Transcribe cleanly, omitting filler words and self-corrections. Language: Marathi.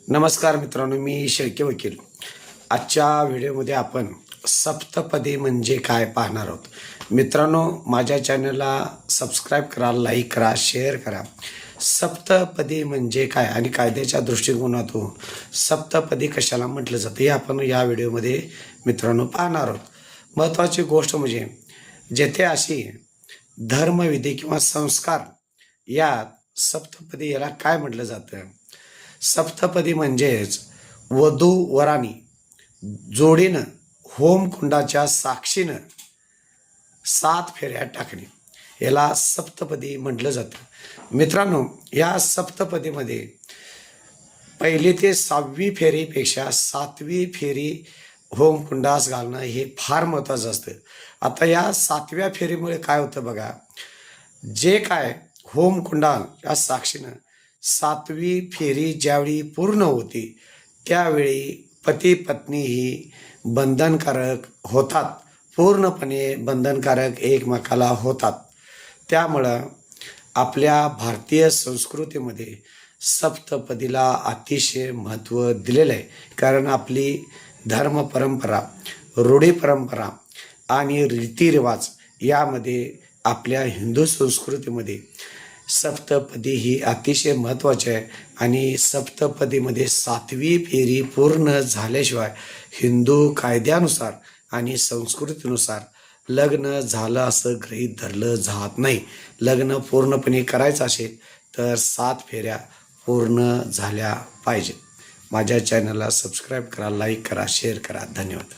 नमस्कार मित्रांनो, मी शेळके वकील. आजच्या व्हिडिओमध्ये आपण सप्तपदी म्हणजे काय पाहणार आहोत. मित्रांनो, माझ्या चॅनलला सबस्क्राईब करा, लाईक करा, शेअर करा. सप्तपदी म्हणजे काय आणि कायद्याच्या दृष्टिकोनातून सप्तपदी कशाला म्हटलं जातं हे आपण या व्हिडिओमध्ये मित्रांनो पाहणार आहोत. महत्त्वाची गोष्ट म्हणजे जेथे अशी धर्मविधी किंवा संस्कार यात सप्तपदी याला काय म्हटलं जातं. सप्तपदी म्हणजेच वधू वरानी जोडीनं होमकुंडाच्या साक्षीनं 7 फेऱ्या टाकणे याला सप्तपदी म्हटलं जातं. मित्रांनो, या सप्तपदीमध्ये पहिली ते 6वी फेरीपेक्षा 7वी फेरी होमकुंडास घालणं हे फार महत्त्वाचं असतं. आता या 7व्या फेरीमुळे काय होतं बघा, जे काय होमकुंडा या साक्षीनं 7वी फेरी ज्यावेळी पूर्ण होती त्यावेळी पती पत्नी ही बंधनकारक होतात, पूर्णपणे बंधनकारक एकमेकाला होतात. त्यामुळं आपल्या भारतीय संस्कृतीमध्ये सप्तपदीला अतिशय महत्त्व दिलेलं आहे. कारण आपली धर्म परंपरा, रूढी परंपरा आणि रीतिरिवाज यामध्ये आपल्या हिंदू संस्कृतीमध्ये सप्तपदी ही अतिशय महत्त्वाची आहे. आणि सप्तपदीमध्ये 7वी फेरी पूर्ण झाल्याशिवाय हिंदू कायद्यानुसार आणि संस्कृतीनुसार लग्न झालं असं गृहीत धरलं जात नाही. लग्न पूर्णपणे करायचं असेल तर 7 फेऱ्या पूर्ण झाल्या पाहिजेत. माझ्या चॅनलला सबस्क्राईब करा, लाईक करा, शेअर करा. धन्यवाद.